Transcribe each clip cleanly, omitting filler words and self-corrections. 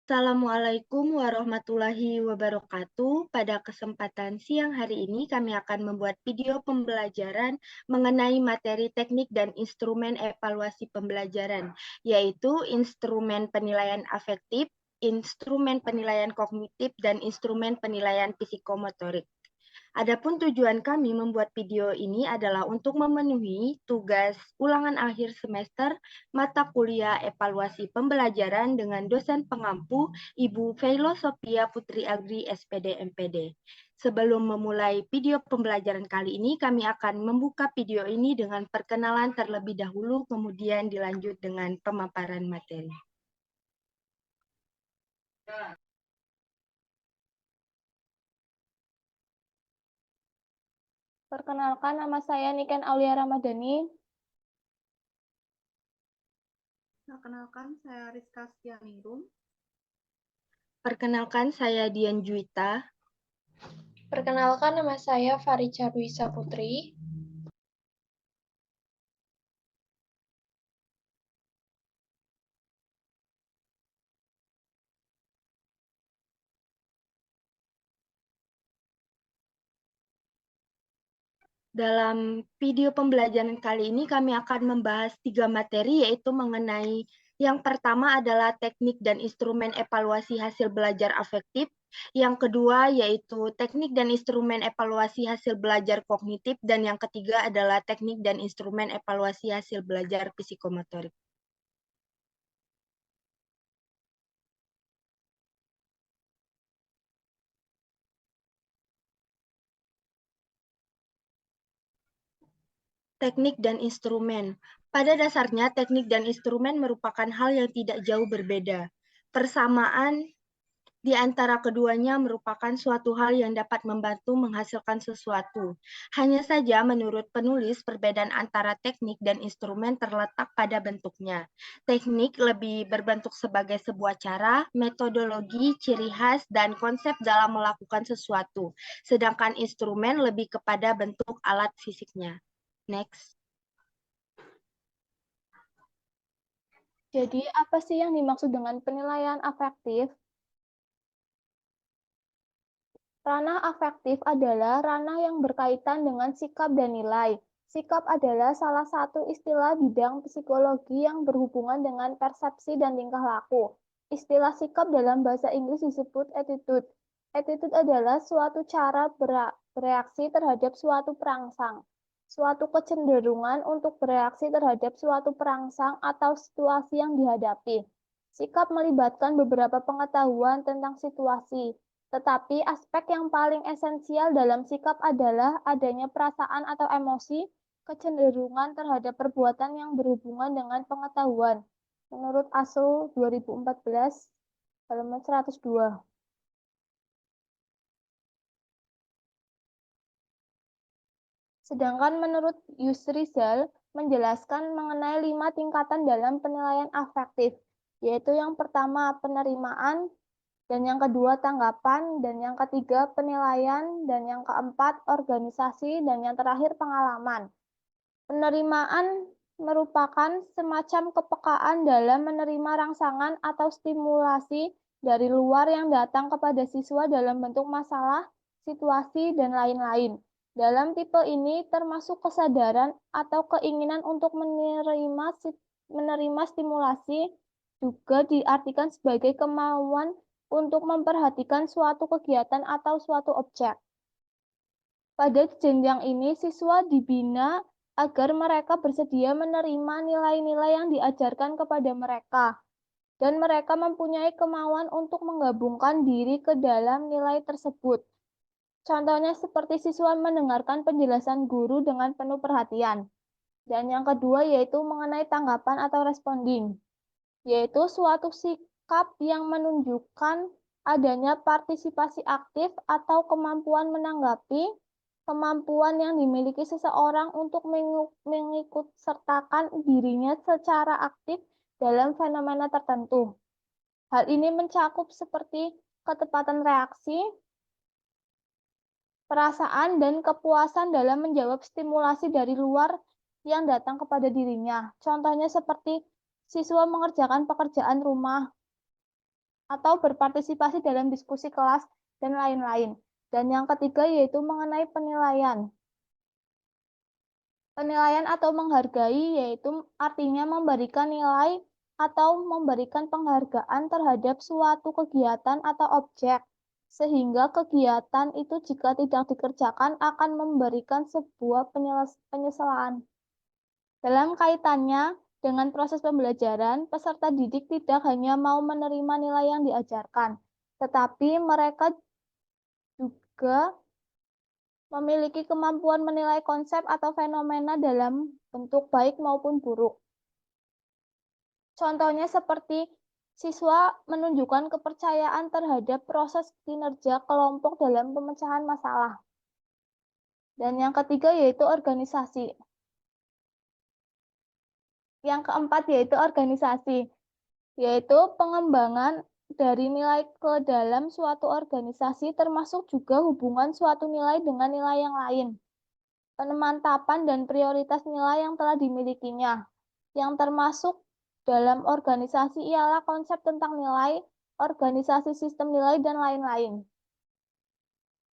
Assalamualaikum warahmatullahi wabarakatuh. Pada kesempatan siang hari ini kami akan membuat video pembelajaran mengenai materi teknik dan instrumen evaluasi pembelajaran, yaitu instrumen penilaian afektif, instrumen penilaian kognitif, dan instrumen penilaian psikomotorik. Adapun tujuan kami membuat video ini adalah untuk memenuhi tugas ulangan akhir semester mata kuliah evaluasi pembelajaran dengan dosen pengampu Ibu Veilo Sophia Putri Agri SPD MPD. Sebelum memulai video pembelajaran kali ini, kami akan membuka video ini dengan perkenalan terlebih dahulu, kemudian dilanjut dengan pemaparan materi. Perkenalkan, nama saya Niken Aulia Ramadhani. Perkenalkan, saya Rizka Setianingrum. Perkenalkan, saya Dian Juwita. Perkenalkan, nama saya Farica Dwisa Putri. Dalam video pembelajaran kali ini kami akan membahas 3 materi, yaitu mengenai yang pertama adalah teknik dan instrumen evaluasi hasil belajar afektif, yang kedua yaitu teknik dan instrumen evaluasi hasil belajar kognitif, dan yang ketiga adalah teknik dan instrumen evaluasi hasil belajar psikomotorik. Teknik dan instrumen. Pada dasarnya, teknik dan instrumen merupakan hal yang tidak jauh berbeda. Persamaan di antara keduanya merupakan suatu hal yang dapat membantu menghasilkan sesuatu. Hanya saja menurut penulis, perbedaan antara teknik dan instrumen terletak pada bentuknya. Teknik lebih berbentuk sebagai sebuah cara, metodologi, ciri khas, dan konsep dalam melakukan sesuatu. Sedangkan instrumen lebih kepada bentuk alat fisiknya. Next. Jadi, apa sih yang dimaksud dengan penilaian afektif? Ranah afektif adalah ranah yang berkaitan dengan sikap dan nilai. Sikap adalah salah satu istilah bidang psikologi yang berhubungan dengan persepsi dan tingkah laku. Istilah sikap dalam bahasa Inggris disebut attitude. Attitude adalah suatu cara bereaksi terhadap suatu perangsang. Suatu kecenderungan untuk bereaksi terhadap suatu perangsang atau situasi yang dihadapi. Sikap melibatkan beberapa pengetahuan tentang situasi, tetapi aspek yang paling esensial dalam sikap adalah adanya perasaan atau emosi, kecenderungan terhadap perbuatan yang berhubungan dengan pengetahuan. Menurut ASU 2014, halaman 102. Sedangkan menurut Yusrizal menjelaskan mengenai 5 tingkatan dalam penilaian afektif, yaitu yang pertama penerimaan, dan yang kedua tanggapan, dan yang ketiga penilaian, dan yang keempat organisasi, dan yang terakhir pengalaman. Penerimaan merupakan semacam kepekaan dalam menerima rangsangan atau stimulasi dari luar yang datang kepada siswa dalam bentuk masalah, situasi, dan lain-lain. Dalam tipe ini termasuk kesadaran atau keinginan untuk menerima stimulasi juga diartikan sebagai kemauan untuk memperhatikan suatu kegiatan atau suatu objek. Pada jenjang ini, siswa dibina agar mereka bersedia menerima nilai-nilai yang diajarkan kepada mereka, dan mereka mempunyai kemauan untuk menggabungkan diri ke dalam nilai tersebut. Contohnya seperti siswa mendengarkan penjelasan guru dengan penuh perhatian. Dan yang kedua yaitu mengenai tanggapan atau responding, yaitu suatu sikap yang menunjukkan adanya partisipasi aktif atau kemampuan menanggapi, kemampuan yang dimiliki seseorang untuk mengikutsertakan dirinya secara aktif dalam fenomena tertentu. Hal ini mencakup seperti ketepatan reaksi, perasaan, dan kepuasan dalam menjawab stimulasi dari luar yang datang kepada dirinya. Contohnya seperti siswa mengerjakan pekerjaan rumah, atau berpartisipasi dalam diskusi kelas, dan lain-lain. Dan yang ketiga yaitu mengenai penilaian. Penilaian atau menghargai yaitu artinya memberikan nilai atau memberikan penghargaan terhadap suatu kegiatan atau objek, sehingga kegiatan itu jika tidak dikerjakan akan memberikan sebuah penyesalan. Dalam kaitannya dengan proses pembelajaran, peserta didik tidak hanya mau menerima nilai yang diajarkan, tetapi mereka juga memiliki kemampuan menilai konsep atau fenomena dalam bentuk baik maupun buruk. Contohnya seperti siswa menunjukkan kepercayaan terhadap proses kinerja kelompok dalam pemecahan masalah. Dan yang ketiga yaitu organisasi. Yang keempat yaitu organisasi, yaitu pengembangan dari nilai ke dalam suatu organisasi termasuk juga hubungan suatu nilai dengan nilai yang lain. Pemantapan dan prioritas nilai yang telah dimilikinya. Yang termasuk dalam organisasi ialah konsep tentang nilai, organisasi sistem nilai, dan lain-lain.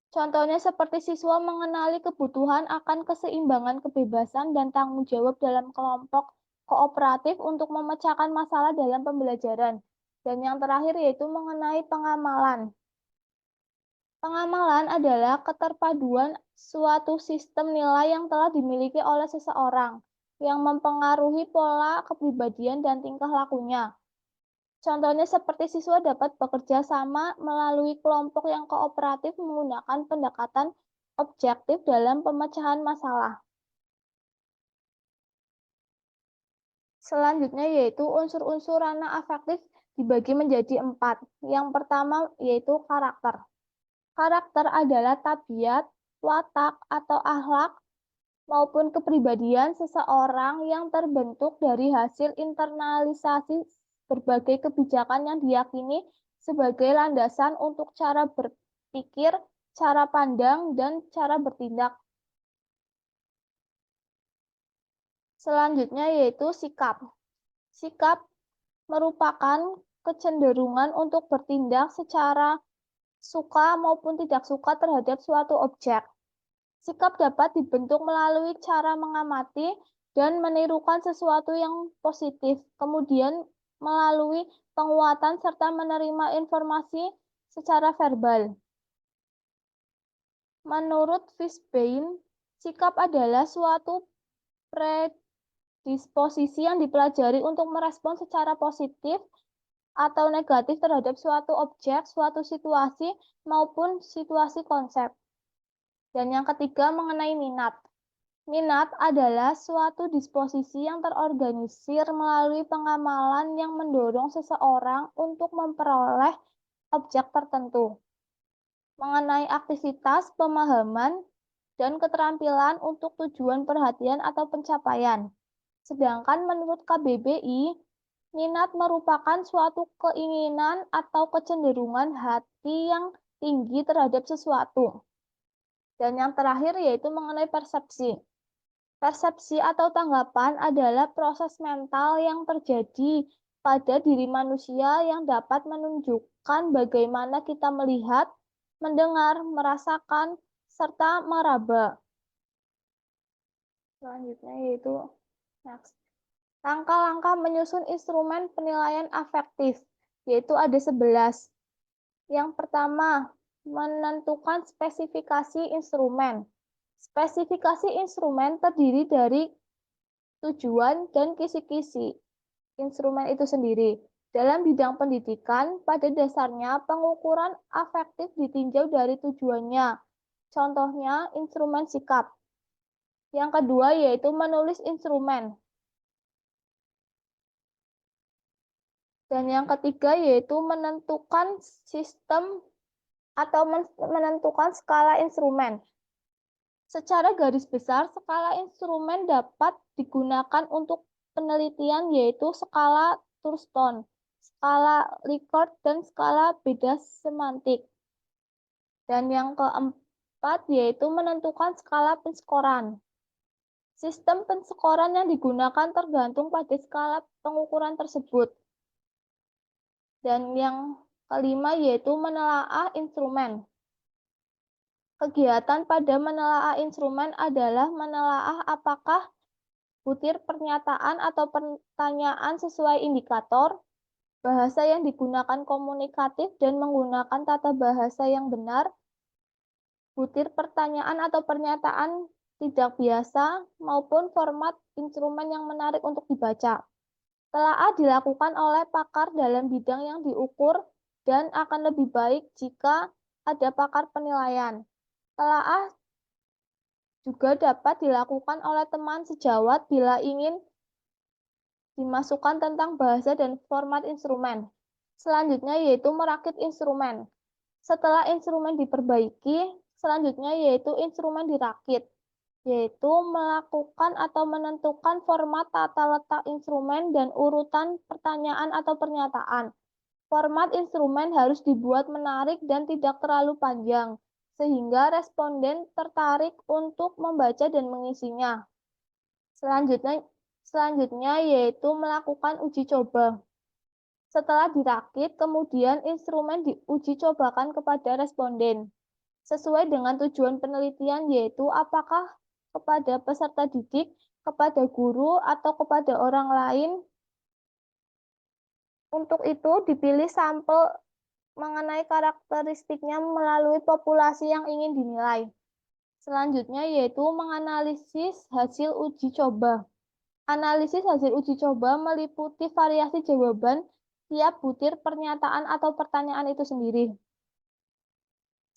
Contohnya seperti siswa mengenali kebutuhan akan keseimbangan kebebasan dan tanggung jawab dalam kelompok kooperatif untuk memecahkan masalah dalam pembelajaran. Dan yang terakhir yaitu mengenai pengamalan. Pengamalan adalah keterpaduan suatu sistem nilai yang telah dimiliki oleh seseorang, yang mempengaruhi pola kepribadian dan tingkah lakunya. Contohnya seperti siswa dapat bekerja sama melalui kelompok yang kooperatif menggunakan pendekatan objektif dalam pemecahan masalah. Selanjutnya yaitu unsur-unsur ranah afektif dibagi menjadi 4. Yang pertama yaitu karakter. Karakter adalah tabiat, watak, atau akhlak maupun kepribadian seseorang yang terbentuk dari hasil internalisasi berbagai kebijakan yang diyakini sebagai landasan untuk cara berpikir, cara pandang, dan cara bertindak. Selanjutnya yaitu sikap. Sikap merupakan kecenderungan untuk bertindak secara suka maupun tidak suka terhadap suatu objek. Sikap dapat dibentuk melalui cara mengamati dan menirukan sesuatu yang positif, kemudian melalui penguatan serta menerima informasi secara verbal. Menurut Fishbein, sikap adalah suatu predisposisi yang dipelajari untuk merespon secara positif atau negatif terhadap suatu objek, suatu situasi, maupun situasi konsep. Dan yang ketiga mengenai minat. Minat adalah suatu disposisi yang terorganisir melalui pengamalan yang mendorong seseorang untuk memperoleh objek tertentu. Mengenai aktivitas, pemahaman, dan keterampilan untuk tujuan perhatian atau pencapaian. Sedangkan menurut KBBI, minat merupakan suatu keinginan atau kecenderungan hati yang tinggi terhadap sesuatu. Dan yang terakhir yaitu mengenai persepsi. Persepsi atau tanggapan adalah proses mental yang terjadi pada diri manusia yang dapat menunjukkan bagaimana kita melihat, mendengar, merasakan, serta meraba. Selanjutnya yaitu next. Langkah-langkah menyusun instrumen penilaian afektif, yaitu ada 11. Yang pertama, menentukan spesifikasi instrumen. Spesifikasi instrumen terdiri dari tujuan dan kisi-kisi instrumen itu sendiri. Dalam bidang pendidikan, pada dasarnya pengukuran afektif ditinjau dari tujuannya. Contohnya, instrumen sikap. Yang kedua yaitu menulis instrumen. Dan yang ketiga yaitu menentukan sistem atau menentukan skala instrumen. Secara garis besar, skala instrumen dapat digunakan untuk penelitian yaitu skala Thurston, skala Likert, dan skala beda semantik. Dan yang keempat yaitu menentukan skala penskoran. Sistem penskoran yang digunakan tergantung pada skala pengukuran tersebut. Dan yang Kelima yaitu menelaah instrumen. Kegiatan pada menelaah instrumen adalah menelaah apakah butir pernyataan atau pertanyaan sesuai indikator, bahasa yang digunakan komunikatif dan menggunakan tata bahasa yang benar, butir pertanyaan atau pernyataan tidak biasa, maupun format instrumen yang menarik untuk dibaca. Telaah dilakukan oleh pakar dalam bidang yang diukur dan akan lebih baik jika ada pakar penilaian. Telaah juga dapat dilakukan oleh teman sejawat bila ingin dimasukkan tentang bahasa dan format instrumen. Selanjutnya yaitu merakit instrumen. Setelah instrumen diperbaiki, selanjutnya yaitu instrumen dirakit, yaitu melakukan atau menentukan format tata letak instrumen dan urutan pertanyaan atau pernyataan. Format instrumen harus dibuat menarik dan tidak terlalu panjang, sehingga responden tertarik untuk membaca dan mengisinya. Selanjutnya yaitu melakukan uji coba. Setelah dirakit, kemudian instrumen diuji cobakan kepada responden. Sesuai dengan tujuan penelitian yaitu apakah kepada peserta didik, kepada guru, atau kepada orang lain. Untuk itu dipilih sampel mengenai karakteristiknya melalui populasi yang ingin dinilai. Selanjutnya yaitu menganalisis hasil uji coba. Analisis hasil uji coba meliputi variasi jawaban tiap butir pernyataan atau pertanyaan itu sendiri.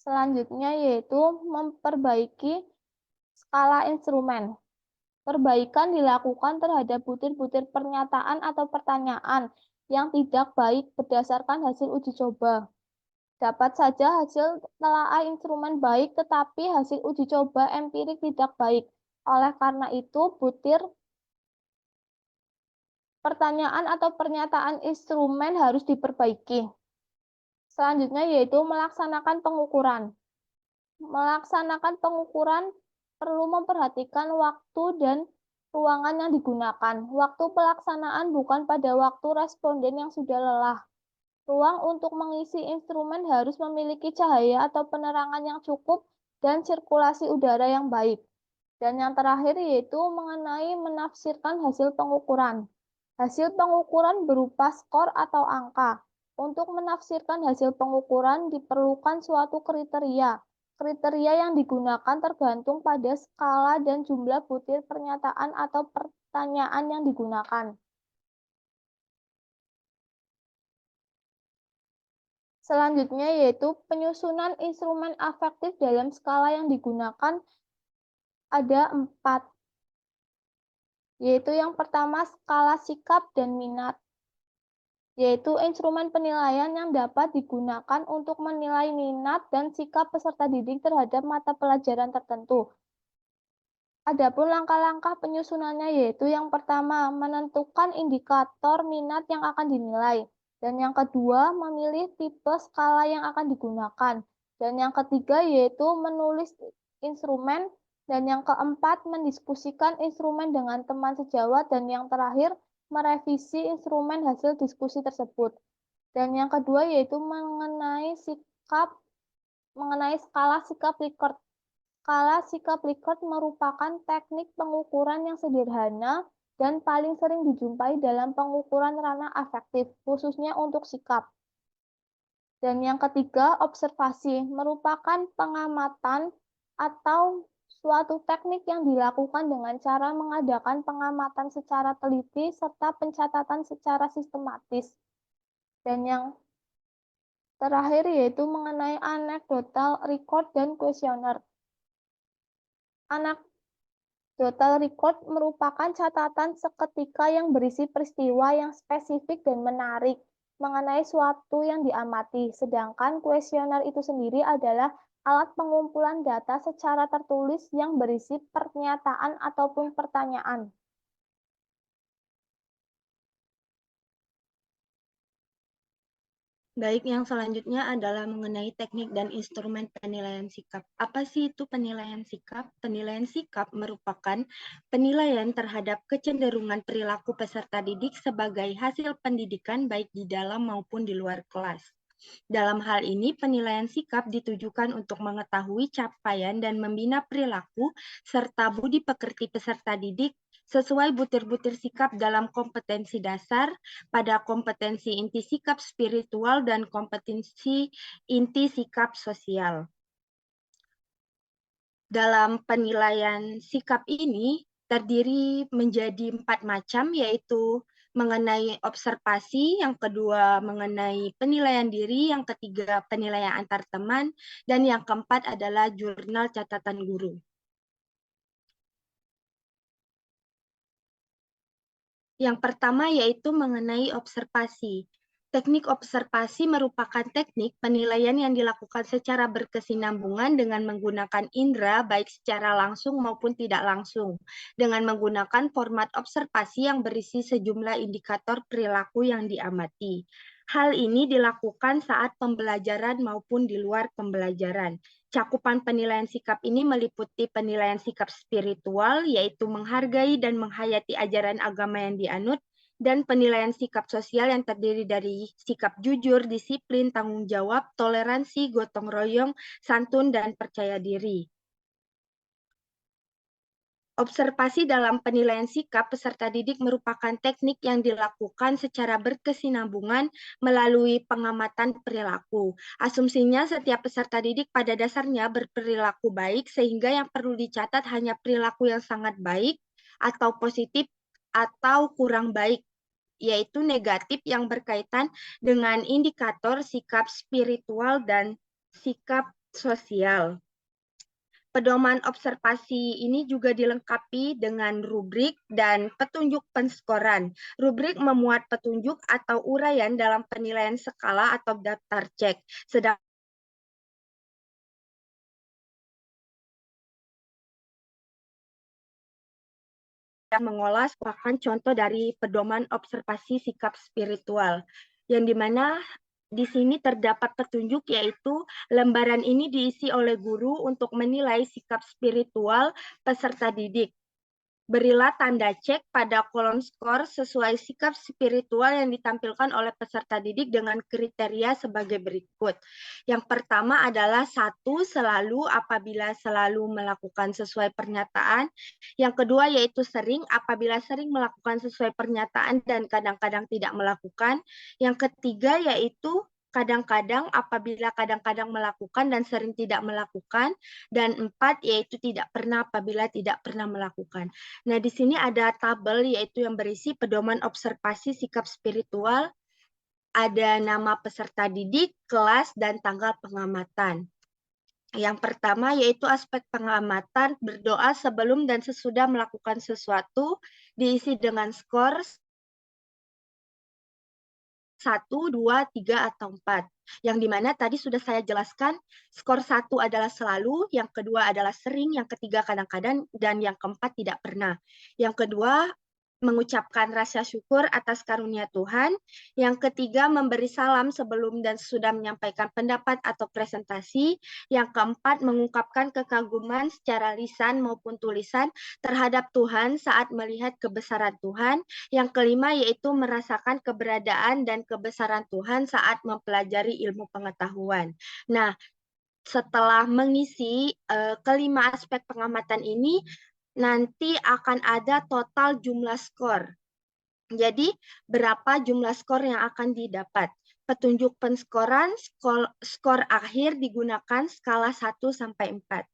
Selanjutnya yaitu memperbaiki skala instrumen. Perbaikan dilakukan terhadap butir-butir pernyataan atau pertanyaan yang tidak baik berdasarkan hasil uji coba. Dapat saja hasil telaah instrumen baik, tetapi hasil uji coba empirik tidak baik. Oleh karena itu, butir pertanyaan atau pernyataan instrumen harus diperbaiki. Selanjutnya yaitu melaksanakan pengukuran. Melaksanakan pengukuran perlu memperhatikan waktu dan ruangan yang digunakan. Waktu pelaksanaan bukan pada waktu responden yang sudah lelah. Ruang untuk mengisi instrumen harus memiliki cahaya atau penerangan yang cukup dan sirkulasi udara yang baik. Dan yang terakhir yaitu mengenai menafsirkan hasil pengukuran. Hasil pengukuran berupa skor atau angka. Untuk menafsirkan hasil pengukuran diperlukan suatu kriteria. Kriteria yang digunakan tergantung pada skala dan jumlah butir pernyataan atau pertanyaan yang digunakan. Selanjutnya yaitu penyusunan instrumen afektif dalam skala yang digunakan ada 4. Yaitu yang pertama skala sikap dan minat. Yaitu instrumen penilaian yang dapat digunakan untuk menilai minat dan sikap peserta didik terhadap mata pelajaran tertentu. Adapun langkah-langkah penyusunannya yaitu yang pertama, menentukan indikator minat yang akan dinilai. Dan yang kedua, memilih tipe skala yang akan digunakan. Dan yang ketiga yaitu menulis instrumen. Dan yang keempat, mendiskusikan instrumen dengan teman sejawat. Dan yang terakhir, merevisi instrumen hasil diskusi tersebut. Dan yang kedua yaitu mengenai skala sikap Likert. Skala sikap Likert merupakan teknik pengukuran yang sederhana dan paling sering dijumpai dalam pengukuran ranah afektif, khususnya untuk sikap. Dan yang ketiga, observasi merupakan pengamatan atau suatu teknik yang dilakukan dengan cara mengadakan pengamatan secara teliti serta pencatatan secara sistematis. Dan yang terakhir yaitu mengenai anecdotal record dan kuesioner. Anecdotal record merupakan catatan seketika yang berisi peristiwa yang spesifik dan menarik mengenai suatu yang diamati, sedangkan kuesioner itu sendiri adalah alat pengumpulan data secara tertulis yang berisi pernyataan ataupun pertanyaan. Baik, yang selanjutnya adalah mengenai teknik dan instrumen penilaian sikap. Apa sih itu penilaian sikap? Penilaian sikap merupakan penilaian terhadap kecenderungan perilaku peserta didik sebagai hasil pendidikan baik di dalam maupun di luar kelas. Dalam hal ini, penilaian sikap ditujukan untuk mengetahui capaian dan membina perilaku serta budi pekerti peserta didik sesuai butir-butir sikap dalam kompetensi dasar pada kompetensi inti sikap spiritual dan kompetensi inti sikap sosial. Dalam penilaian sikap ini terdiri menjadi 4 macam, yaitu mengenai observasi, yang kedua mengenai penilaian diri, yang ketiga penilaian antar teman, dan yang keempat adalah jurnal catatan guru. Yang pertama yaitu mengenai observasi. Teknik observasi merupakan teknik penilaian yang dilakukan secara berkesinambungan dengan menggunakan indera baik secara langsung maupun tidak langsung, dengan menggunakan format observasi yang berisi sejumlah indikator perilaku yang diamati. Hal ini dilakukan saat pembelajaran maupun di luar pembelajaran. Cakupan penilaian sikap ini meliputi penilaian sikap spiritual, yaitu menghargai dan menghayati ajaran agama yang dianut, dan penilaian sikap sosial yang terdiri dari sikap jujur, disiplin, tanggung jawab, toleransi, gotong royong, santun, dan percaya diri. Observasi dalam penilaian sikap peserta didik merupakan teknik yang dilakukan secara berkesinambungan melalui pengamatan perilaku. Asumsinya setiap peserta didik pada dasarnya berperilaku baik, sehingga yang perlu dicatat hanya perilaku yang sangat baik atau positif atau kurang baik, yaitu negatif yang berkaitan dengan indikator sikap spiritual dan sikap sosial. Pedoman observasi ini juga dilengkapi dengan rubrik dan petunjuk penskoran. Rubrik memuat petunjuk atau uraian dalam penilaian skala atau daftar cek, sedang mengolah merupakan contoh dari pedoman observasi sikap spiritual, yang dimana di sini terdapat petunjuk, yaitu lembaran ini diisi oleh guru untuk menilai sikap spiritual peserta didik. Berilah tanda cek pada kolom skor sesuai sikap spiritual yang ditampilkan oleh peserta didik dengan kriteria sebagai berikut. Yang pertama adalah 1, selalu apabila selalu melakukan sesuai pernyataan. Yang kedua yaitu sering apabila sering melakukan sesuai pernyataan dan kadang-kadang tidak melakukan. Yang ketiga yaitu kadang-kadang apabila kadang-kadang melakukan dan sering tidak melakukan. Dan 4 yaitu tidak pernah apabila tidak pernah melakukan. Nah, di sini ada tabel yaitu yang berisi pedoman observasi sikap spiritual, ada nama peserta didik, kelas, dan tanggal pengamatan. Yang pertama yaitu aspek pengamatan, berdoa sebelum dan sesudah melakukan sesuatu, diisi dengan skor 1, 2, 3, atau 4. Yang dimana tadi sudah saya jelaskan, skor 1 adalah selalu, yang kedua adalah sering, yang ketiga kadang-kadang, dan yang keempat tidak pernah. Yang kedua, mengucapkan rasa syukur atas karunia Tuhan. Yang ketiga, memberi salam sebelum dan sesudah menyampaikan pendapat atau presentasi. Yang keempat, mengungkapkan kekaguman secara lisan maupun tulisan terhadap Tuhan saat melihat kebesaran Tuhan. Yang kelima, yaitu merasakan keberadaan dan kebesaran Tuhan saat mempelajari ilmu pengetahuan. Nah, setelah mengisi kelima aspek pengamatan ini, nanti akan ada total jumlah skor. Jadi, berapa jumlah skor yang akan didapat? Petunjuk penskoran, skor akhir digunakan skala 1 sampai 4.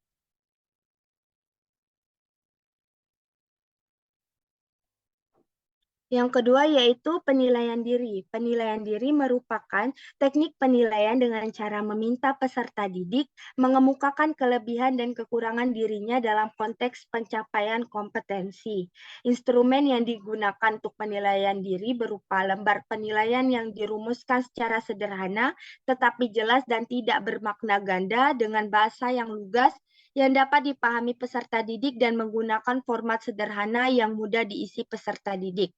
Yang kedua yaitu penilaian diri. Penilaian diri merupakan teknik penilaian dengan cara meminta peserta didik mengemukakan kelebihan dan kekurangan dirinya dalam konteks pencapaian kompetensi. Instrumen yang digunakan untuk penilaian diri berupa lembar penilaian yang dirumuskan secara sederhana tetapi jelas dan tidak bermakna ganda dengan bahasa yang lugas yang dapat dipahami peserta didik dan menggunakan format sederhana yang mudah diisi peserta didik.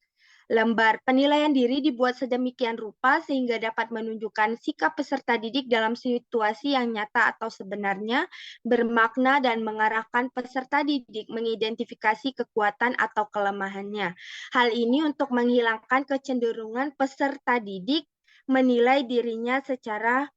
Lembar penilaian diri dibuat sedemikian rupa sehingga dapat menunjukkan sikap peserta didik dalam situasi yang nyata atau sebenarnya, bermakna dan mengarahkan peserta didik mengidentifikasi kekuatan atau kelemahannya. Hal ini untuk menghilangkan kecenderungan peserta didik menilai dirinya secara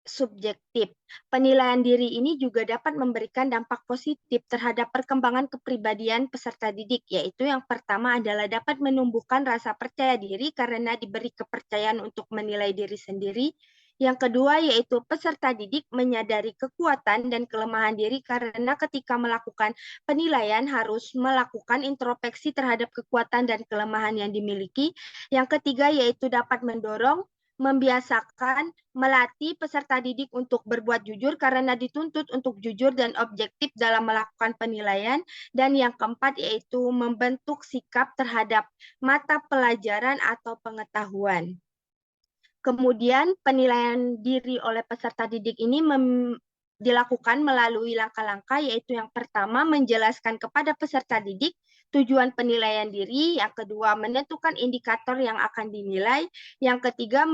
subjektif. Penilaian diri ini juga dapat memberikan dampak positif terhadap perkembangan kepribadian peserta didik, yaitu yang pertama adalah dapat menumbuhkan rasa percaya diri karena diberi kepercayaan untuk menilai diri sendiri. Yang kedua yaitu peserta didik menyadari kekuatan dan kelemahan diri karena ketika melakukan penilaian harus melakukan introspeksi terhadap kekuatan dan kelemahan yang dimiliki. Yang ketiga yaitu dapat mendorong membiasakan melatih peserta didik untuk berbuat jujur karena dituntut untuk jujur dan objektif dalam melakukan penilaian. Dan yang keempat yaitu membentuk sikap terhadap mata pelajaran atau pengetahuan. Kemudian penilaian diri oleh peserta didik ini dilakukan melalui langkah-langkah, yaitu yang pertama menjelaskan kepada peserta didik tujuan penilaian diri, yang kedua menentukan indikator yang akan dinilai, yang ketiga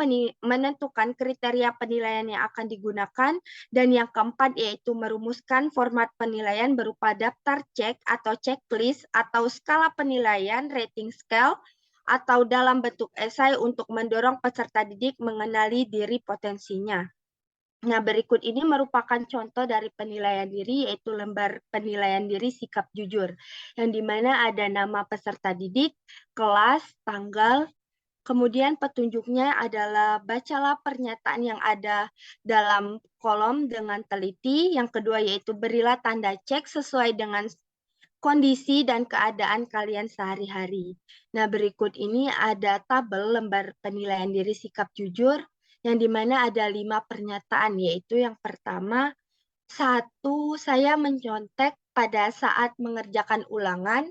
menentukan kriteria penilaian yang akan digunakan, dan yang keempat yaitu merumuskan format penilaian berupa daftar cek atau checklist atau skala penilaian rating scale atau dalam bentuk esai untuk mendorong peserta didik mengenali diri potensinya. Nah, berikut ini merupakan contoh dari penilaian diri, yaitu lembar penilaian diri sikap jujur, yang dimana ada nama peserta didik, kelas, tanggal, kemudian petunjuknya adalah bacalah pernyataan yang ada dalam kolom dengan teliti, yang kedua yaitu berilah tanda cek sesuai dengan kondisi dan keadaan kalian sehari-hari. Nah, berikut ini ada tabel lembar penilaian diri sikap jujur, yang dimana ada 5 pernyataan, yaitu yang pertama, 1, saya mencontek pada saat mengerjakan ulangan.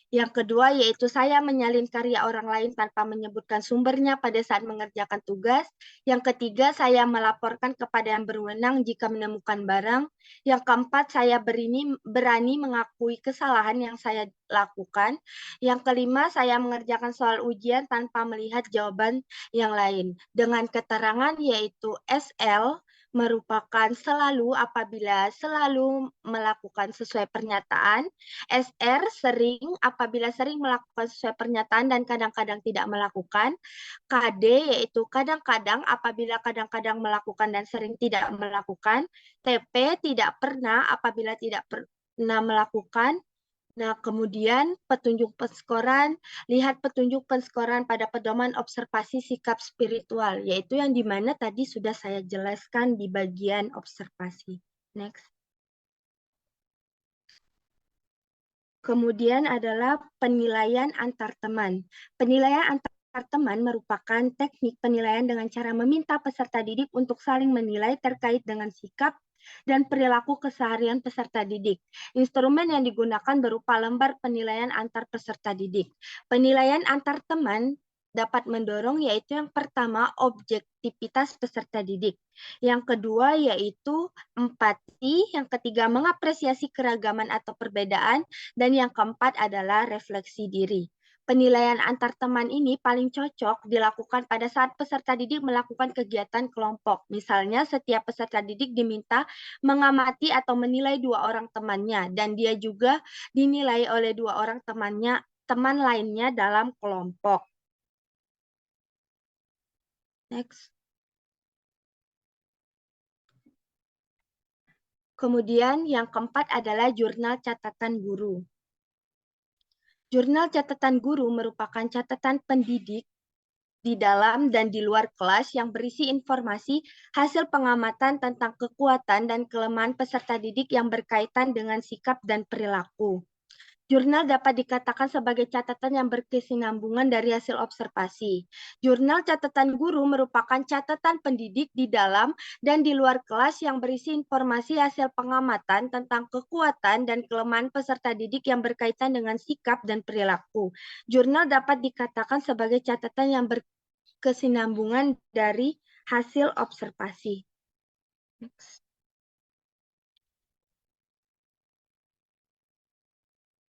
Yang kedua yaitu saya menyalin karya orang lain tanpa menyebutkan sumbernya pada saat mengerjakan tugas. Yang ketiga, saya melaporkan kepada yang berwenang jika menemukan barang. Yang keempat, saya berani mengakui kesalahan yang saya lakukan. Yang kelima, saya mengerjakan soal ujian tanpa melihat jawaban yang lain. Dengan keterangan yaitu SL merupakan selalu apabila selalu melakukan sesuai pernyataan, SR sering apabila sering melakukan sesuai pernyataan dan kadang-kadang tidak melakukan, KD yaitu kadang-kadang apabila kadang-kadang melakukan dan sering tidak melakukan, TP tidak pernah apabila tidak pernah melakukan. Nah, kemudian petunjuk penskoran, lihat petunjuk penskoran pada pedoman observasi sikap spiritual, yaitu yang dimana tadi sudah saya jelaskan di bagian observasi. Next. Kemudian adalah penilaian antar teman. Penilaian antar teman merupakan teknik penilaian dengan cara meminta peserta didik untuk saling menilai terkait dengan sikap dan perilaku keseharian peserta didik. Instrumen yang digunakan berupa lembar penilaian antar peserta didik. Penilaian antar teman dapat mendorong yaitu yang pertama objektivitas peserta didik. Yang kedua yaitu empati, yang ketiga mengapresiasi keragaman atau perbedaan, dan yang keempat adalah refleksi diri. Penilaian antar teman ini paling cocok dilakukan pada saat peserta didik melakukan kegiatan kelompok. Misalnya setiap peserta didik diminta mengamati atau menilai 2 orang temannya dan dia juga dinilai oleh 2 orang teman lainnya dalam kelompok. Next. Kemudian yang keempat adalah jurnal catatan guru. Jurnal catatan guru merupakan catatan pendidik di dalam dan di luar kelas yang berisi informasi hasil pengamatan tentang kekuatan dan kelemahan peserta didik yang berkaitan dengan sikap dan perilaku. Jurnal dapat dikatakan sebagai catatan yang berkesinambungan dari hasil observasi. Jurnal catatan guru merupakan catatan pendidik di dalam dan di luar kelas yang berisi informasi hasil pengamatan tentang kekuatan dan kelemahan peserta didik yang berkaitan dengan sikap dan perilaku. Jurnal dapat dikatakan sebagai catatan yang berkesinambungan dari hasil observasi. Next.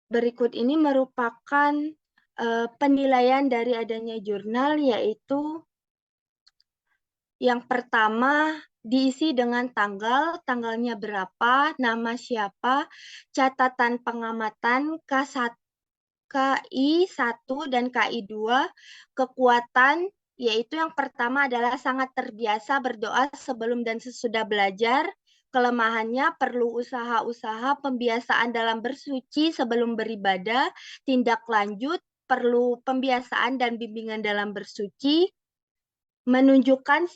Berikut ini merupakan penilaian dari adanya jurnal, yaitu yang pertama diisi dengan tanggalnya berapa, nama siapa, catatan pengamatan KI1 dan KI2, kekuatan yaitu yang pertama adalah sangat terbiasa berdoa sebelum dan sesudah belajar. Kelemahannya perlu usaha-usaha pembiasaan dalam bersuci sebelum beribadah. Tindak lanjut perlu pembiasaan dan bimbingan dalam bersuci. Menunjukkan,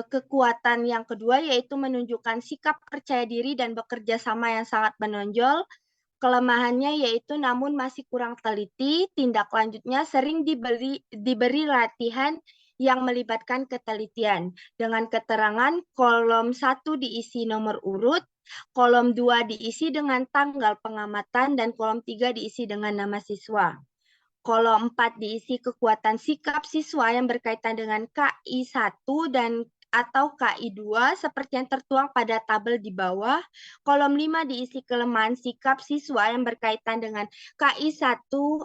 kekuatan yang kedua yaitu menunjukkan sikap percaya diri dan bekerja sama yang sangat menonjol. Kelemahannya yaitu namun masih kurang teliti. Tindak lanjutnya sering diberi latihan yang melibatkan ketelitian. Dengan keterangan kolom 1 diisi nomor urut, kolom 2 diisi dengan tanggal pengamatan, dan kolom 3 diisi dengan nama siswa. Kolom 4 diisi kekuatan sikap siswa yang berkaitan dengan KI 1 dan atau KI 2 seperti yang tertuang pada tabel di bawah. Kolom 5 diisi kelemahan sikap siswa yang berkaitan dengan KI 1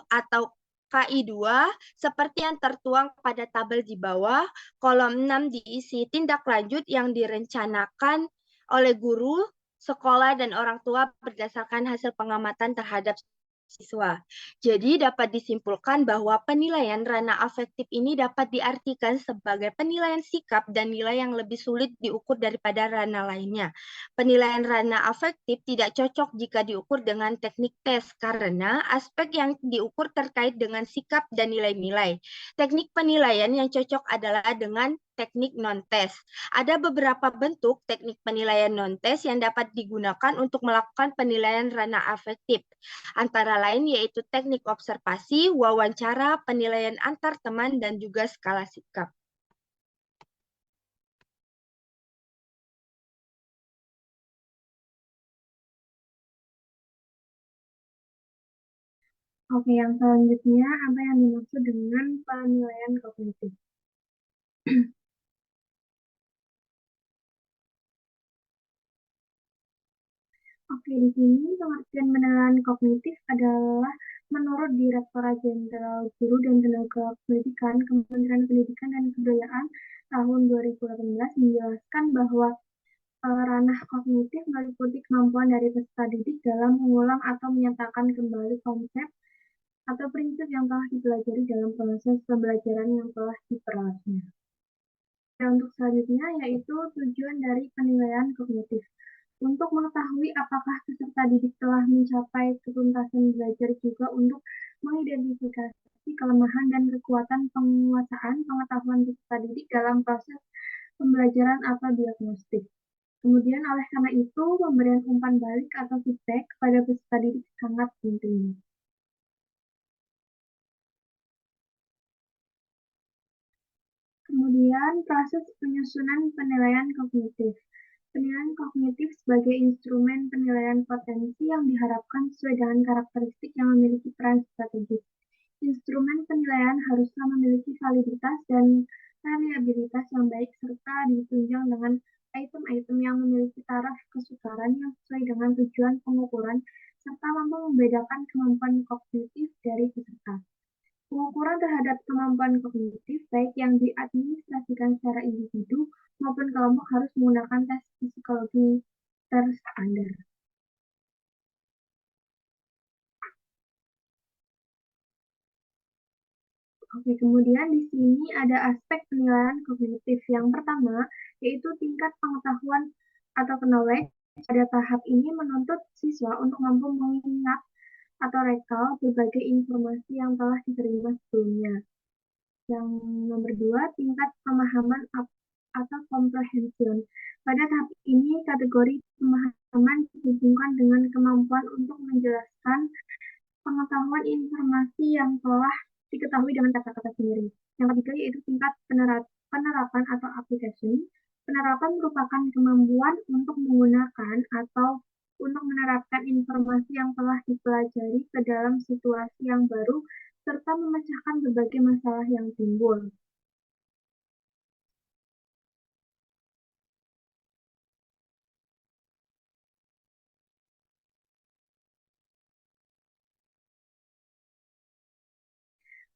atau KI 2 seperti yang tertuang pada tabel di bawah. Kolom 6 diisi tindak lanjut yang direncanakan oleh guru, sekolah, dan orang tua berdasarkan hasil pengamatan terhadap siswa. Jadi dapat disimpulkan bahwa penilaian ranah afektif ini dapat diartikan sebagai penilaian sikap dan nilai yang lebih sulit diukur daripada ranah lainnya. Penilaian ranah afektif tidak cocok jika diukur dengan teknik tes karena aspek yang diukur terkait dengan sikap dan nilai-nilai. Teknik penilaian yang cocok adalah dengan teknik non-tes. Ada beberapa bentuk teknik penilaian non-tes yang dapat digunakan untuk melakukan penilaian ranah afektif. Antara lain yaitu teknik observasi, wawancara, penilaian antar teman, dan juga skala sikap. Oke, yang selanjutnya apa yang dimaksud dengan penilaian kognitif? Oke, di sini pengertian penilaian kognitif adalah menurut Direktorat Jenderal Guru dan Tenaga Pendidikan, Kementerian Pendidikan dan Kebudayaan tahun 2018 menjelaskan bahwa ranah kognitif meliputi kemampuan dari peserta didik dalam mengulang atau menyatakan kembali konsep atau prinsip yang telah dipelajari dalam proses pembelajaran yang telah diperolehnya. Dan untuk selanjutnya yaitu tujuan dari penilaian kognitif. Untuk mengetahui apakah peserta didik telah mencapai ketuntasan belajar juga untuk mengidentifikasi kelemahan dan kekuatan penguasaan pengetahuan peserta didik dalam proses pembelajaran atau diagnostik. Kemudian oleh karena itu, pemberian umpan balik atau feedback kepada peserta didik sangat penting. Kemudian proses penyusunan penilaian kognitif. Penilaian kognitif sebagai instrumen penilaian potensi yang diharapkan sesuai dengan karakteristik yang memiliki peran strategis. Instrumen penilaian haruslah memiliki validitas dan reliabilitas yang baik serta ditunjang dengan item-item yang memiliki taraf kesukaran yang sesuai dengan tujuan pengukuran serta mampu membedakan kemampuan kognitif dari peserta. Pengukuran terhadap kemampuan kognitif, baik yang diadministrasikan secara individu maupun kelompok, harus menggunakan tes psikologi terstandar. Oke, kemudian di sini ada aspek penilaian kognitif. Yang pertama, yaitu tingkat pengetahuan atau knowledge. Pada tahap ini menuntut siswa untuk mampu mengingat atau rekal berbagai informasi yang telah diterima sebelumnya. Yang nomor 2, tingkat pemahaman atau comprehension. Pada tahap ini, kategori pemahaman dihubungkan dengan kemampuan untuk menjelaskan pengetahuan informasi yang telah diketahui dengan kata-kata sendiri. Yang ketiga yaitu tingkat penerapan atau application. Penerapan merupakan kemampuan untuk menggunakan atau untuk menerapkan informasi yang telah dipelajari ke dalam situasi yang baru serta memecahkan berbagai masalah yang timbul.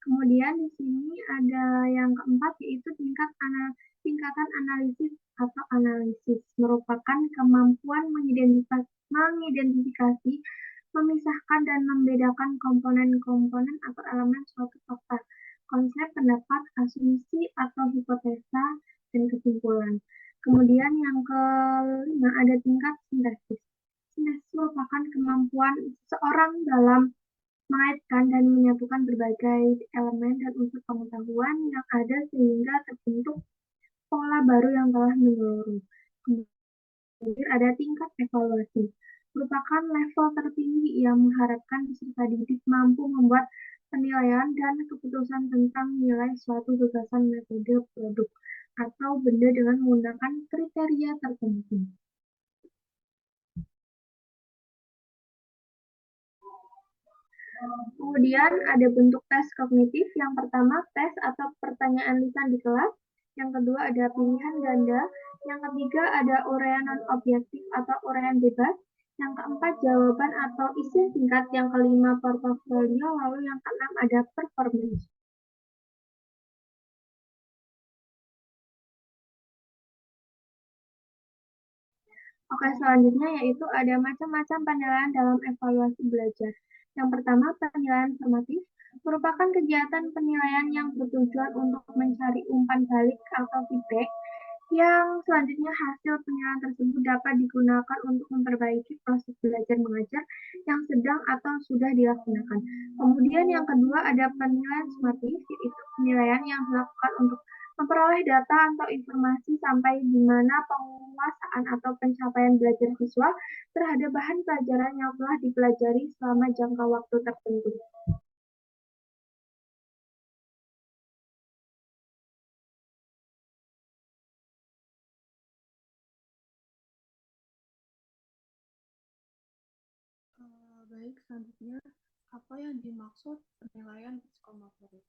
Kemudian di sini ada yang keempat yaitu tingkatan analisis atau analisis, merupakan kemampuan mengidentifikasi, memisahkan dan membedakan komponen-komponen atau elemen suatu fakta. konsep, pendapat, asumsi atau hipotesa, dan kesimpulan. Kemudian yang kelima ada tingkat sintesis. Sintesis merupakan kemampuan seseorang dalam mengaitkan dan menyatukan berbagai elemen dan unsur pengetahuan yang ada sehingga terbentuk pola baru yang telah menyeluruh. Kemudian ada tingkat evaluasi, merupakan level tertinggi yang mengharapkan peserta didik mampu membuat penilaian dan keputusan tentang nilai suatu gagasan, metode, produk, atau benda dengan menggunakan kriteria tertentu. Kemudian ada bentuk tes kognitif. Yang pertama, tes atau pertanyaan lisan di kelas. Yang kedua ada pilihan ganda. Yang ketiga ada uraian non-objektif atau uraian bebas. Yang keempat, jawaban atau isi singkat. Yang kelima, portofolio. Lalu yang keenam ada performance. Oke, selanjutnya yaitu ada macam-macam penilaian dalam evaluasi belajar. Yang pertama, penilaian formatif merupakan kegiatan penilaian yang bertujuan untuk mencari umpan balik atau feedback. Yang selanjutnya hasil penilaian tersebut dapat digunakan untuk memperbaiki proses belajar mengajar yang sedang atau sudah dilaksanakan. Kemudian yang kedua ada penilaian sumatif, yaitu penilaian yang dilakukan untuk memperoleh data atau informasi sampai di mana penguasaan atau pencapaian belajar siswa terhadap bahan pelajaran yang telah dipelajari selama jangka waktu tertentu. Baik, selanjutnya apa yang dimaksud penilaian psikomotorik?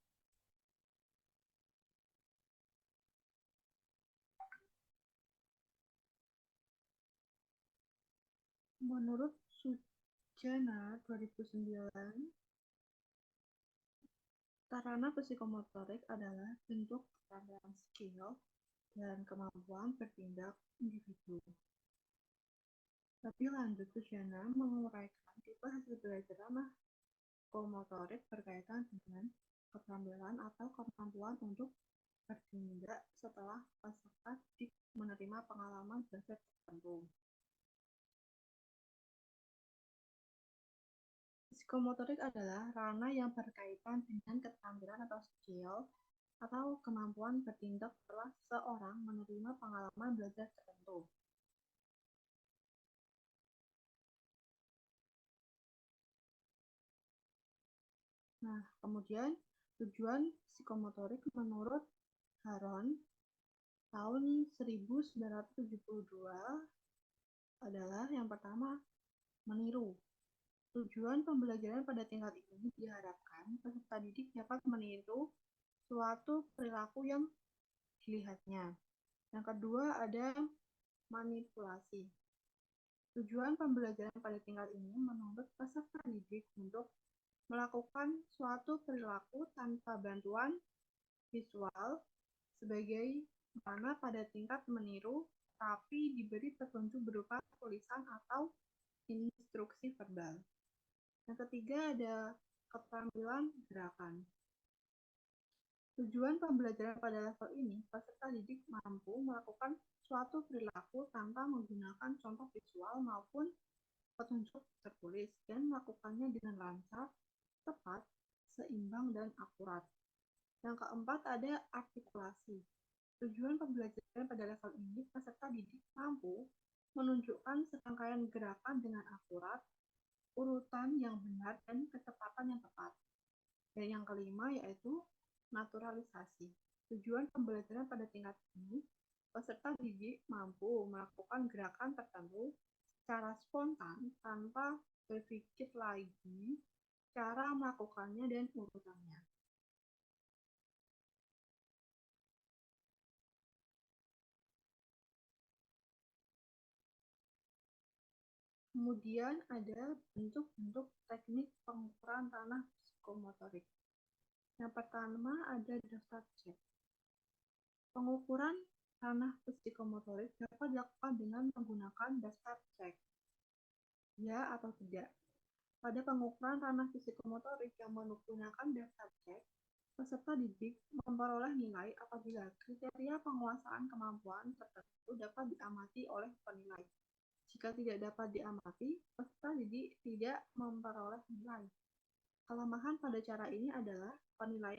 Menurut Sujana 2009, sarana psikomotorik adalah bentuk keterampilan skill dan kemampuan bertindak individu. Lebih lanjut, Sujana menguraikan tipe hasil belajar ranah psikomotorik berkaitan dengan keterampilan atau kemampuan untuk bertindak setelah peserta didik menerima pengalaman belajar tertentu. Psikomotorik adalah ranah yang berkaitan dengan keterampilan atau skill atau kemampuan bertindak setelah seorang menerima pengalaman belajar tertentu. Nah, kemudian tujuan psikomotorik menurut Haron tahun 1972 adalah yang pertama, meniru. Tujuan pembelajaran pada tingkat ini diharapkan peserta didik dapat meniru suatu perilaku yang dilihatnya. Yang kedua ada manipulasi. Tujuan pembelajaran pada tingkat ini menuntut peserta didik untuk melakukan suatu perilaku tanpa bantuan visual sebagai mana pada tingkat meniru tapi diberi petunjuk berupa tulisan atau instruksi verbal. Yang ketiga ada keterampilan gerakan. Tujuan pembelajaran pada level ini, peserta didik mampu melakukan suatu perilaku tanpa menggunakan contoh visual maupun petunjuk tertulis dan melakukannya dengan lancar, tepat, seimbang, dan akurat. Yang keempat ada artikulasi. Tujuan pembelajaran pada level ini, peserta didik mampu menunjukkan serangkaian gerakan dengan akurat, urutan yang benar, dan kecepatan yang tepat. Dan yang kelima yaitu naturalisasi. Tujuan pembelajaran pada tingkat ini, peserta didik mampu melakukan gerakan tertentu secara spontan tanpa berpikir lagi cara melakukannya dan urutannya. Kemudian ada bentuk-bentuk teknik pengukuran ranah psikomotorik. Yang pertama ada daftar cek. Pengukuran ranah psikomotorik dapat dilakukan dengan menggunakan daftar cek. Ya atau tidak. Pada pengukuran ranah psikomotorik yang menggunakan daftar cek, Peserta didik memperoleh nilai apabila kriteria penguasaan kemampuan tertentu dapat diamati oleh penilai. Jika tidak dapat diamati, peserta didik tidak memperoleh nilai. Kelemahan pada cara ini adalah penilai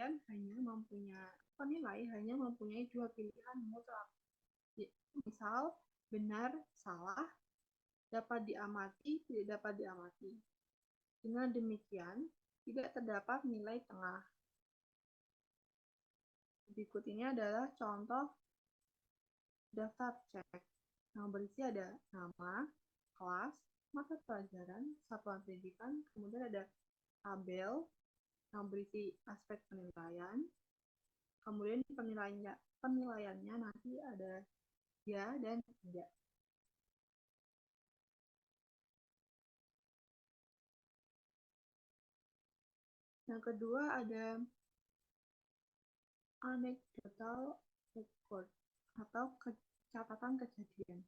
hanya mempunyai dua pilihan mutlak. Misal, benar, salah, dapat diamati, tidak dapat diamati. Dengan demikian, tidak terdapat nilai tengah. Berikut ini adalah contoh daftar cek yang berisi ada nama, kelas, mata pelajaran, satuan pendidikan, kemudian ada tabel yang berisi aspek penilaian, kemudian penilaiannya nanti ada ya dan tidak. Yang kedua ada anecdotal record atau catatan kejadian.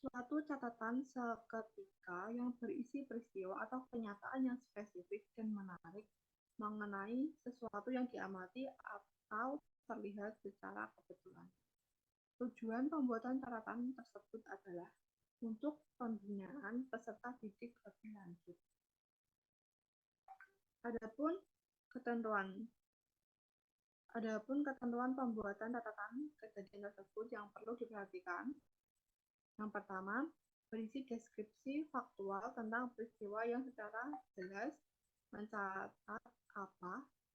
Suatu catatan seketika yang berisi peristiwa atau kenyataan yang spesifik dan menarik mengenai sesuatu yang diamati atau terlihat secara kebetulan. Tujuan pembuatan catatan tersebut adalah untuk pembinaan peserta didik lebih lanjut. Adapun ketentuan pembuatan catatan kejadian tersebut yang perlu diperhatikan. Yang pertama, berisi deskripsi faktual tentang peristiwa yang secara jelas mencatat apa,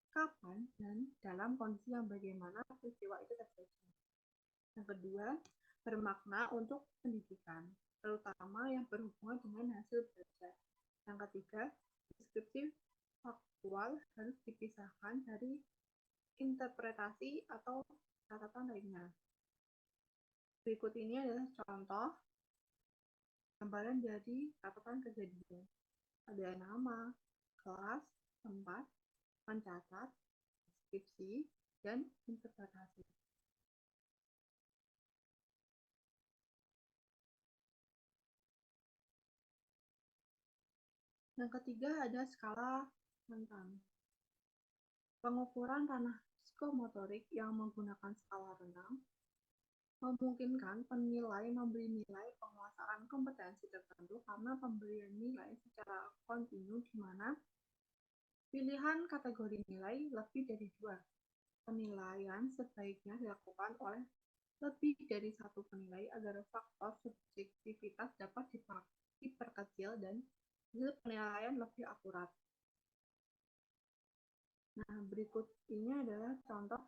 kapan, dan dalam kondisi yang bagaimana peristiwa itu terjadi. Yang kedua, bermakna untuk pendidikan, terutama yang berhubungan dengan hasil belajar. Yang ketiga, deskripsi faktual harus dipisahkan dari interpretasi atau catatan lainnya. Berikut ini adalah contoh gambaran dari catatan kejadian. Ada nama, kelas, tempat, mencatat, deskripsi, dan interpretasi. Yang ketiga ada skala rentan. Pengukuran ranah psikomotorik yang menggunakan skala rentan memungkinkan penilai memberi nilai penguasaan kompetensi tertentu karena pemberian nilai secara kontinu di mana pilihan kategori nilai lebih dari dua. Penilaian sebaiknya dilakukan oleh lebih dari satu penilai agar faktor subjektivitas dapat diperkecil dan hasil penilaian lebih akurat. Nah, berikut ini adalah contoh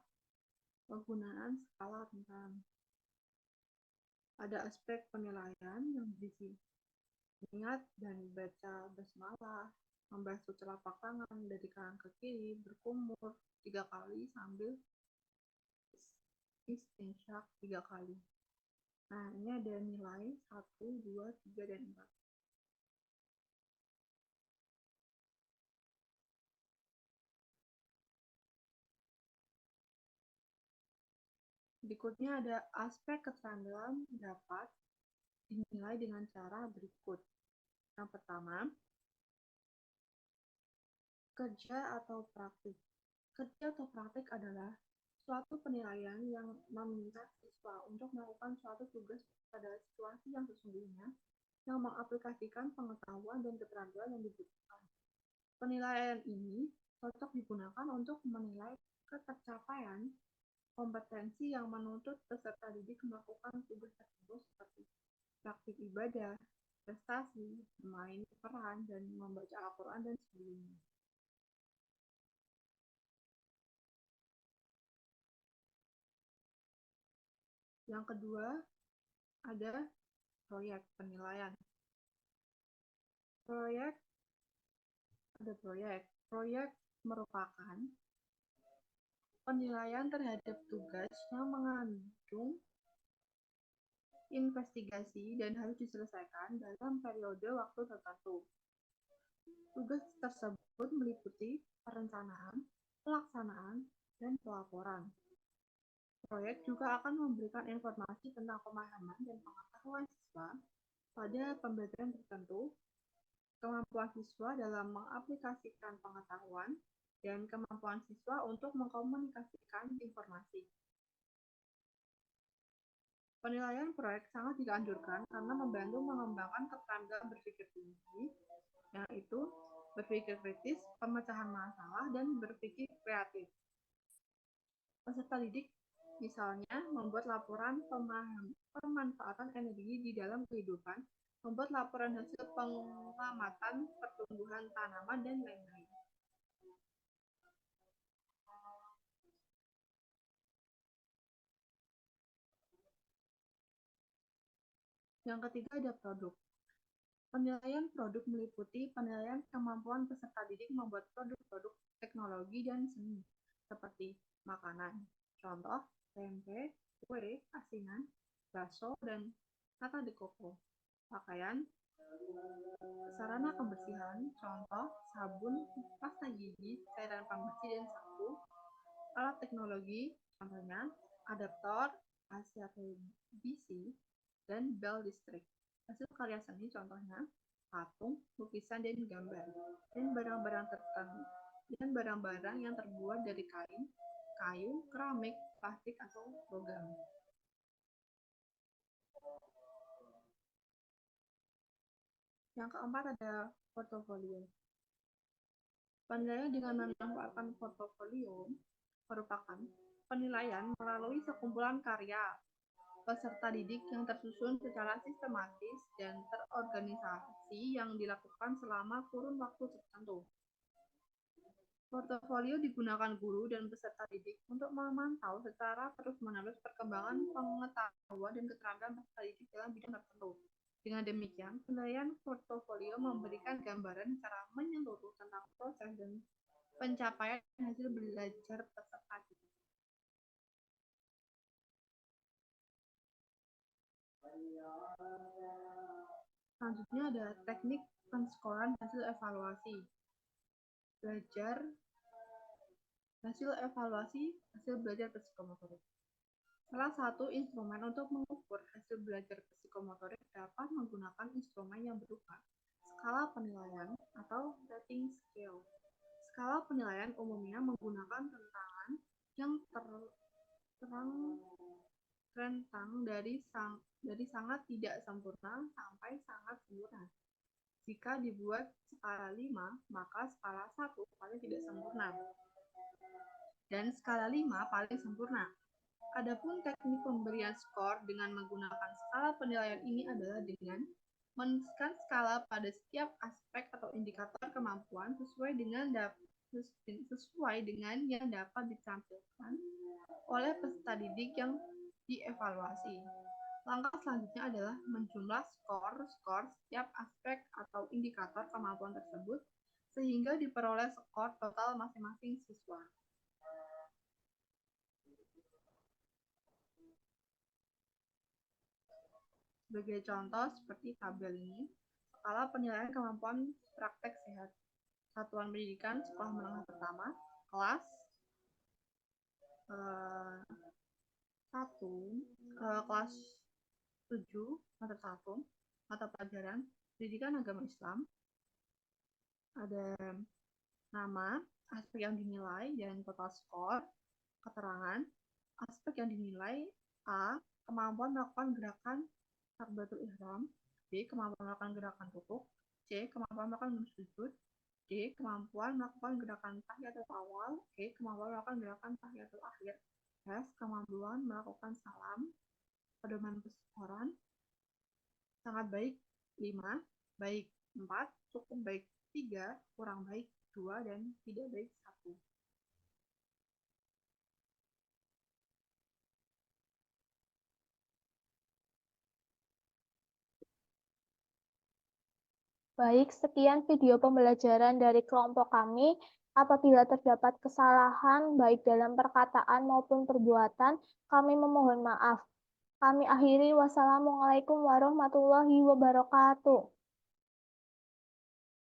penggunaan skala rentan. Ada aspek penilaian yang berisi ingat dan baca basmalah, membasuh telapak tangan dari kanan ke kiri, berkumur 3 kali sambil istinsyak 3 kali. Nah, ini ada nilai 1, 2, 3, dan 4. Berikutnya ada aspek keterampilan dapat dinilai dengan cara berikut. Yang pertama, kerja atau praktik. Kerja atau praktik adalah suatu penilaian yang meminta siswa untuk melakukan suatu tugas pada situasi yang sesungguhnya yang mengaplikasikan pengetahuan dan keterampilan yang dibutuhkan. Penilaian ini cocok digunakan untuk menilai ketercapaian kompetensi yang menuntut peserta didik melakukan tugas tertentu seperti praktik ibadah, prestasi, bermain peran, dan membaca Al-Quran, dan sebagainya. Yang kedua, ada proyek penilaian. Proyek merupakan penilaian terhadap tugas yang mengandung investigasi dan harus diselesaikan dalam periode waktu tertentu. Tugas tersebut meliputi perencanaan, pelaksanaan, dan pelaporan. Proyek juga akan memberikan informasi tentang pemahaman dan pengetahuan siswa pada pembelajaran tertentu, kemampuan siswa dalam mengaplikasikan pengetahuan, dan kemampuan siswa untuk mengkomunikasikan informasi. Penilaian proyek sangat dianjurkan karena membantu mengembangkan keterampilan berpikir tinggi, yaitu berpikir kritis, pemecahan masalah, dan berpikir kreatif. Peserta didik misalnya membuat laporan pemanfaatan energi di dalam kehidupan, membuat laporan hasil pengamatan pertumbuhan tanaman, dan lain-lain. Yang ketiga ada produk. Penilaian produk meliputi penilaian kemampuan peserta didik membuat produk-produk teknologi dan seni, seperti makanan, contoh tempe, kue, asinan, bakso, dan nata de coco. Pakaian, sarana kebersihan, contoh sabun, pasta gigi, cairan pembersih, dan sapu. Alat teknologi, contohnya adaptor, AC/DC, dan bel listrik. Hasil karya seni contohnya patung, lukisan, dan gambar. Dan barang-barang yang terbuat dari kain, kayu, keramik, plastik, atau logam. Yang keempat ada portofolio. Penilaian dengan memanfaatkan portofolio merupakan penilaian melalui sekumpulan karya peserta didik yang tersusun secara sistematis dan terorganisasi yang dilakukan selama kurun waktu tertentu. Portofolio digunakan guru dan peserta didik untuk memantau secara terus-menerus perkembangan pengetahuan dan keterampilan peserta didik dalam bidang tertentu. Dengan demikian, penilaian portofolio memberikan gambaran secara menyeluruh tentang proses dan pencapaian hasil belajar peserta didik. Selanjutnya ada teknik penskoran hasil evaluasi. Belajar hasil evaluasi hasil belajar psikomotorik. Salah satu instrumen untuk mengukur hasil belajar psikomotorik dapat menggunakan instrumen yang berupa skala penilaian atau rating scale. Skala penilaian umumnya menggunakan tentangan yang rentang dari sangat tidak sempurna sampai sangat sempurna. Jika dibuat skala 5, maka skala 1 paling tidak sempurna, dan skala 5 paling sempurna. Adapun teknik pemberian skor dengan menggunakan skala penilaian ini adalah dengan menuliskan skala pada setiap aspek atau indikator kemampuan sesuai dengan yang dapat ditampilkan oleh peserta didik yang dievaluasi. Langkah selanjutnya adalah menjumlah skor setiap aspek atau indikator kemampuan tersebut sehingga diperoleh skor total masing-masing siswa. Sebagai contoh seperti tabel ini, skala penilaian kemampuan praktek sehat. Satuan pendidikan sekolah menengah pertama, kelas 7, semester 1, mata pelajaran pendidikan agama Islam. Ada nama, aspek yang dinilai, dan total skor. Keterangan, aspek yang dinilai: A. Kemampuan melakukan gerakan takbiratul ihram. B. Kemampuan melakukan gerakan rukuk. C. Kemampuan melakukan sujud. D. Kemampuan melakukan gerakan tahiyatul awal. E. Kemampuan melakukan gerakan tahiyatul akhir. F. Kemampuan melakukan salam. Pedoman peskoran: sangat baik 5, baik 4, cukup baik 3, kurang baik 2, dan tidak baik 1. Baik, sekian video pembelajaran dari kelompok kami. Apabila terdapat kesalahan baik dalam perkataan maupun perbuatan, kami memohon maaf. Kami akhiri. Wassalamualaikum warahmatullahi wabarakatuh.